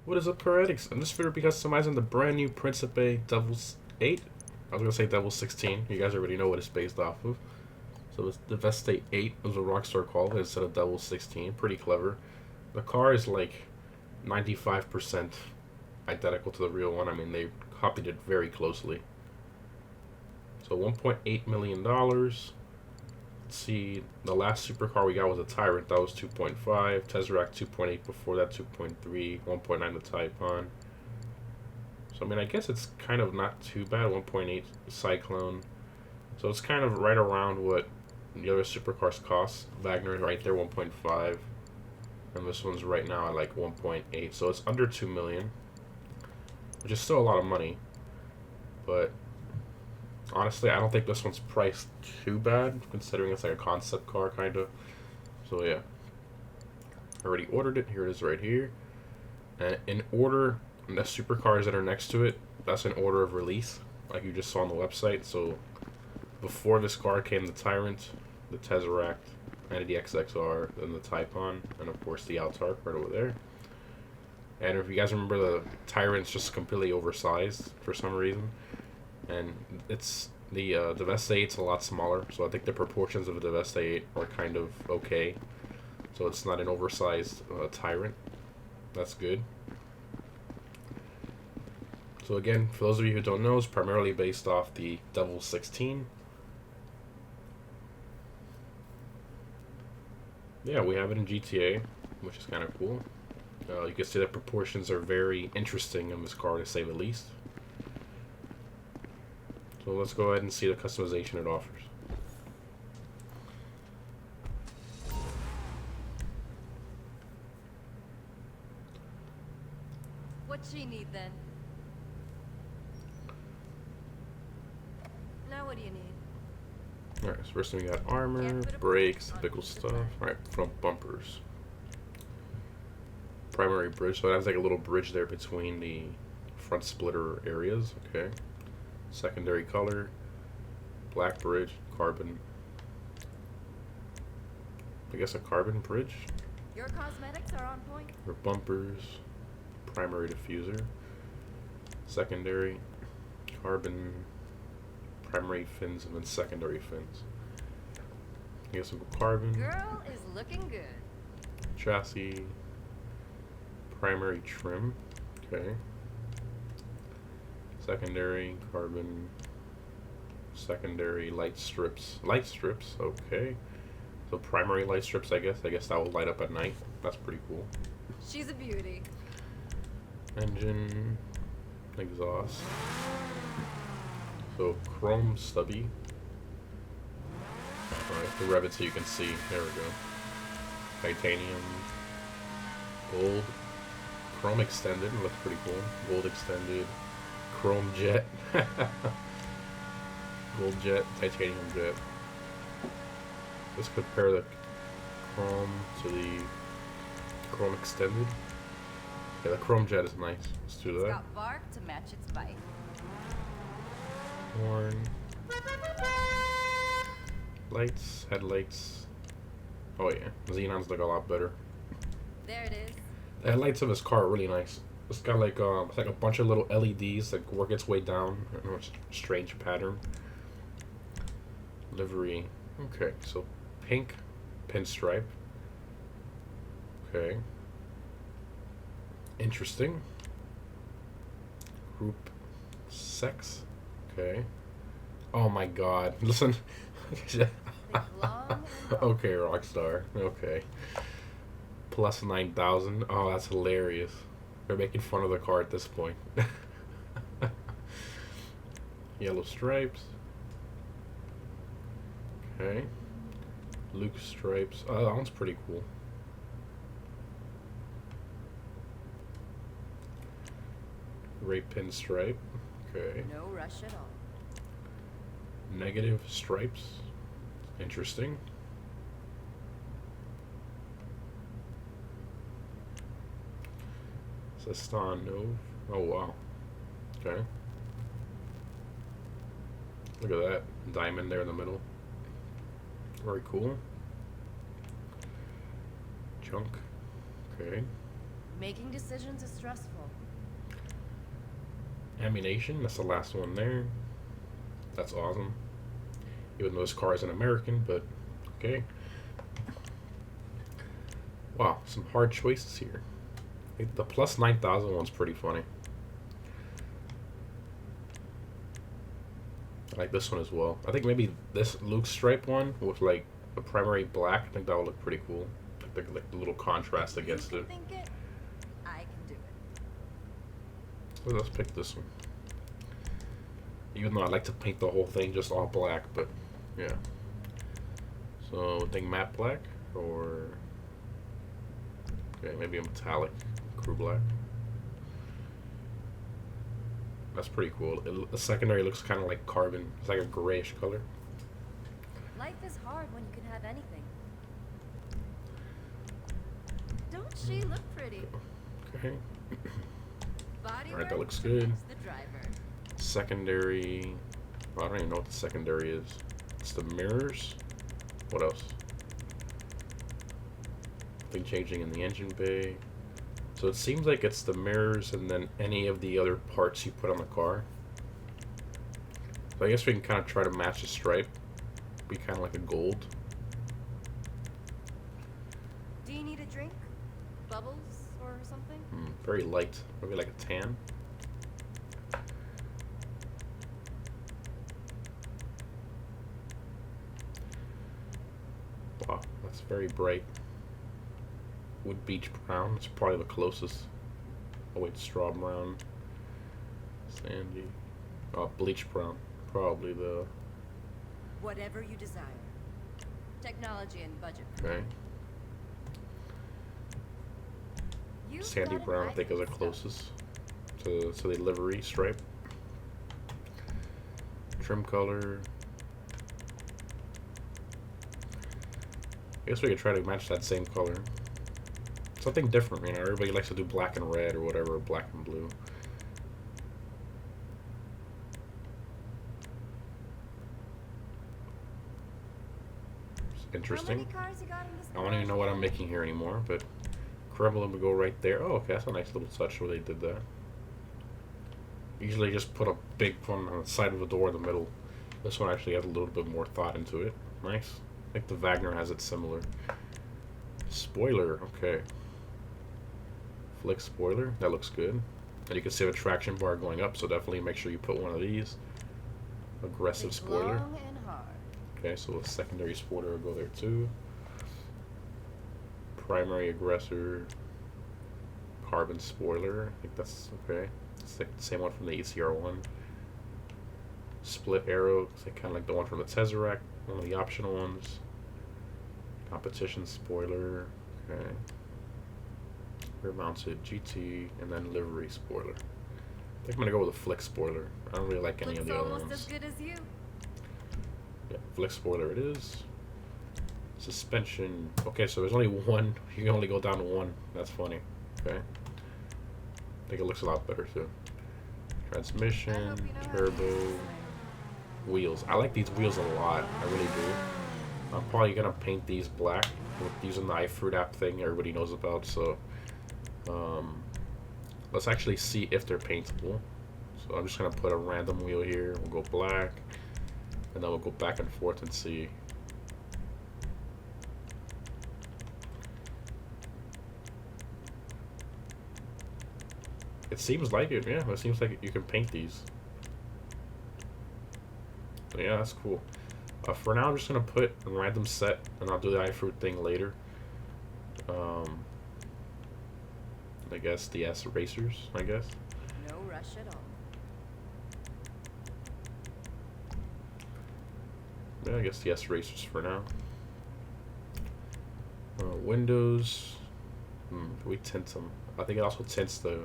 What is up, Heretics? And this video will be customizing the brand new Principe Devils 8. I was gonna say Devil 16. You guys already know what it's based off of. So it's Deveste 8 is what Rockstar called it instead of Devil 16. Pretty clever. The car is like 95% identical to the real one. I mean, they copied it very closely. So $1.8 million. Let's see, the last supercar we got was a Tyrant. That was 2.5. Tesseract 2.8 before that, 2.3. 1.9 the Typon. So I mean, I guess it's kind of not too bad. 1.8 Cyclone. So it's kind of right around what the other supercars cost. Wagner is right there, 1.5. And this one's right now at like 1.8. So it's under 2 million, which is still a lot of money. But honestly, I don't think this one's priced too bad, considering it's like a concept car, kind of. So yeah, I already ordered it. Here it is right here. And in order, the supercars that are next to it, that's in order of release, like you just saw on the website. So before this car came the Tyrant, the Tesseract, and the XXR, then the Typon, and of course the Autark right over there. And if you guys remember, the Tyrant's just completely oversized for some reason. And it's the Deveste 8's a lot smaller, so I think the proportions of the Deveste 8 are kind of okay. So it's not an oversized Tyrant. That's good. So again, for those of you who don't know, it's primarily based off the Devil 16. Yeah, we have it in GTA, which is kind of cool. You can see the proportions are very interesting in this car, to say the least. So let's go ahead and see the customization it offers. What she need then? Now what do you need? Alright, so first thing we got armor, brakes, typical stuff. Alright, front bumpers. Primary bridge, so it has like a little bridge there between the front splitter areas. Okay. Secondary color, black bridge, carbon. I guess a carbon bridge. Your cosmetics are on point. For bumpers, primary diffuser, secondary, carbon, primary fins, and then secondary fins. I guess we'll go carbon. Girl is looking good. Chassis, primary trim. Okay. Secondary, carbon, secondary light strips. Light strips, okay. So primary light strips, I guess. I guess that will light up at night. That's pretty cool. She's a beauty. Engine, exhaust. So chrome stubby. Alright, to rev it so you can see. There we go. Titanium, gold, chrome extended. Looks pretty cool. Gold extended. Chrome jet. Gold jet, titanium jet. Let's compare the chrome to the chrome extended. Yeah, the chrome jet is nice. Let's do that. It's got bark to match its bite. Horn. Lights, headlights. Oh yeah, Xenons look a lot better. There it is. The headlights of this car are really nice. It's got like it's like a bunch of little LEDs that work its way down in a strange pattern. Livery. Okay, so pink pinstripe. Okay. Interesting. Group sex. Okay. Oh my god. Listen. Okay, Rockstar. Okay. Plus 9,000. Oh, that's hilarious. They're making fun of the car at this point. Yellow stripes. Okay. Luke stripes. Oh, that one's pretty cool. Gray pinstripe. Okay. No rush at all. Negative stripes. Interesting. Seston Nove. Oh wow. Okay. Look at that diamond there in the middle. Very cool. Chunk. Okay. Making decisions is stressful. Ammunition, that's the last one there. That's awesome. Even though this car is an American, but okay. Wow, some hard choices here. The plus 9,000 one's pretty funny. I like this one as well. I think maybe this Luke stripe one with like a primary black. I think that would look pretty cool. Like the little contrast against You it. can think it, I can do it. Well, let's pick this one. Even though I like to paint the whole thing just all black, but yeah. So I think matte black or okay, maybe a metallic crew black. That's pretty cool. The secondary looks kind of like carbon. It's like a grayish color. Life is hard when you can have anything. Don't she look pretty? Okay. Body Alright, that work looks good. makes the driver. Secondary. Well, I don't even know what the secondary is. It's the mirrors. What else? Thing changing in the engine bay. So it seems like it's the mirrors and then any of the other parts you put on the car. So I guess we can kind of try to match the stripe. Be kind of like a gold. Do you need a drink? Bubbles or something? Very light. Maybe like a tan. Wow, that's very bright. Wood beach brown. It's probably the closest. Oh wait, straw brown. Sandy. Oh, bleach brown. Probably the. Whatever you desire. Technology and budget. Okay. You've Sandy got an brown, I eye think, for is the stuff. closest to the livery stripe. Trim color. I guess we could try to match that same color. Something different, you know. Everybody likes to do black and red or whatever, or black and blue. It's How interesting. many cars you got in this I don't even know what I'm making here anymore, but crumble them to go right there. Oh, okay, that's a nice little touch where they did that. Usually just put a big one on the side of the door in the middle. This one actually has a little bit more thought into it. Nice. I think the Wagner has it similar. Spoiler, okay. Flick spoiler, that looks good. And you can see a traction bar going up, so definitely make sure you put one of these. Aggressive It's spoiler. long and hard. Okay, so a secondary spoiler will go there too. Primary aggressor. Carbon spoiler. I think that's okay. It's like the same one from the ECR one. Split arrow. It's like kind of like the one from the Tesseract. One of the optional ones. Competition spoiler. Okay. Rear mounted GT and then livery spoiler. I think I'm gonna go with a flick spoiler. I don't really like any of Looks the other almost ones. as good as you. Yeah, flick spoiler it is. Suspension. Okay, so there's only one. You can only go down to one. That's funny. Okay. I think it looks a lot better too. I Transmission, hope you know how to turbo, use this thing. wheels. I like these wheels a lot. I really do. I'm probably gonna paint these black with using the iFruit app thing everybody knows about. So, let's actually see if they're paintable. So I'm just gonna put a random wheel here. We'll go black, and then we'll go back and forth and see. It seems like it, yeah. It seems like you can paint these. So yeah, that's cool. For now, I'm just gonna put a random set, and I'll do the iFruit thing later. I guess the S racers. I guess. No rush at all. Yeah, I guess the S racers for now. Windows. We tint them. I think it also tints that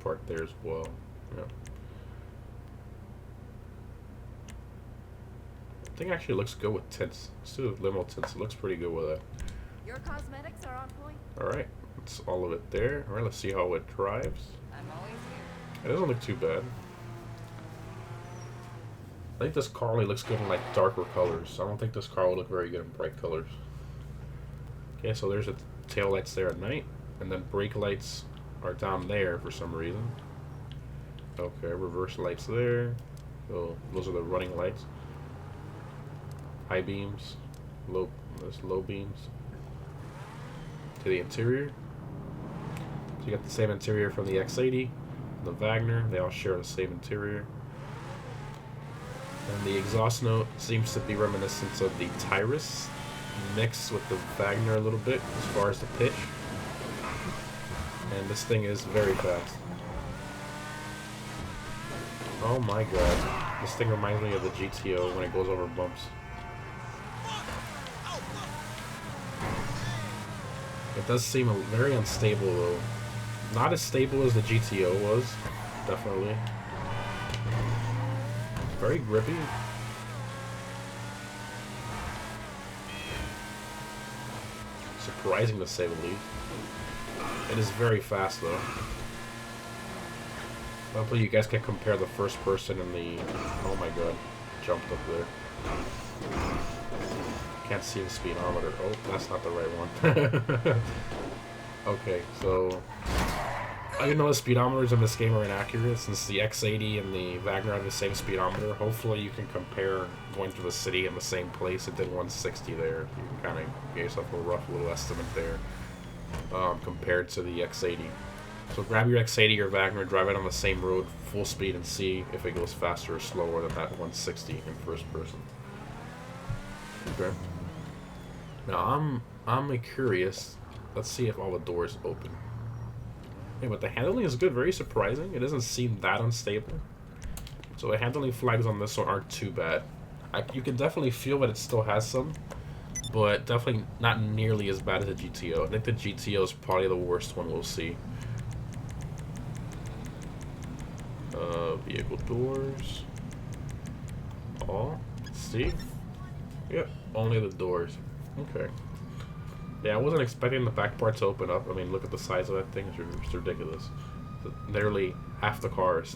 part there as well. Yeah. I think it actually looks good with tints. Let's do limo tints. It looks pretty good with that. Your cosmetics are on point. Alright, that's all of it there. Alright, let's see how it drives. I'm always here. It doesn't look too bad. I think this car only looks good in like darker colors. I don't think this car will look very good in bright colors. Okay, so there's the tail lights there at night. And then brake lights are down there for some reason. Okay, reverse lights there. So those are the running lights. High beams, there's low beams. To the interior. So you got the same interior from the X80, the Wagner. They all share the same interior. And the exhaust note seems to be reminiscent of the Tyrus, mixed with the Wagner a little bit as far as the pitch. And this thing is very fast. Oh my god. This thing reminds me of the GTO when it goes over bumps. It does seem very unstable though. Not as stable as the GTO was, definitely. Very grippy. Surprising to say the least. It is very fast though. Hopefully you guys can compare the first person and the... Oh my god. Jumped up there. Can't see the speedometer. Oh, that's not the right one. Okay, so... Even though the speedometers in this game are inaccurate, since the X80 and the Wagner have the same speedometer, hopefully you can compare going through the city in the same place. It did 160 there. You can kind of give yourself a rough little estimate there compared to the X80. So grab your X80 or Wagner, drive it on the same road, full speed, and see if it goes faster or slower than that 160 in first person. Okay. Now I'm curious. Let's see if all the doors open. Yeah, but the handling is good, very surprising. It doesn't seem that unstable. So the handling flags on this one aren't too bad. You can definitely feel that it still has some, but definitely not nearly as bad as the GTO. I think the GTO is probably the worst one we'll see. Vehicle doors. All. See? Yep, only the doors. Okay. Yeah, I wasn't expecting the back part to open up. I mean, look at the size of that thing. It's ridiculous. Nearly half the car is...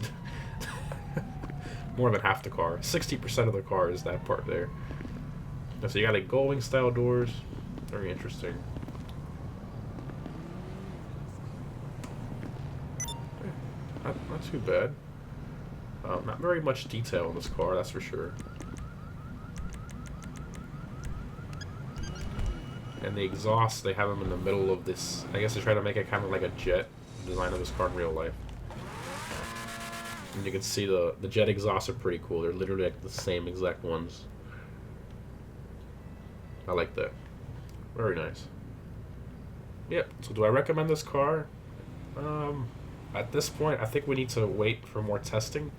More than half the car. 60% of the car is that part there. And so you got a Gullwing style doors. Very interesting. Not too bad. Not very much detail in this car, that's for sure. And the exhaust, they have them in the middle of this. I guess they try to make it kind of like a jet, the design of this car in real life. And you can see the jet exhausts are pretty cool. They're literally like the same exact ones. I like that. Very nice. Yep, so do I recommend this car? At this point, I think we need to wait for more testing.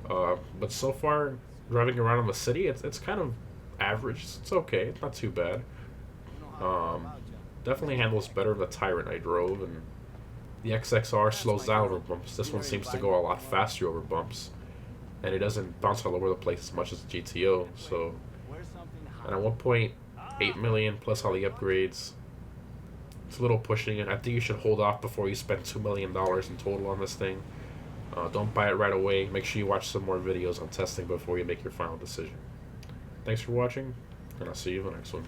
But so far, driving around in the city, it's kind of average. It's okay. It's not too bad. Definitely handles better than the Tyrant I drove, and the XXR slows down over bumps. This one seems to go a lot faster over bumps, and it doesn't bounce all over the place as much as the GTO. So, and at 1.8 million plus all the upgrades, it's a little pushing it. I think you should hold off before you spend $2 million in total on this thing. Don't buy it right away. Make sure you watch some more videos on testing before you make your final decision. Thanks for watching, and I'll see you in the next one.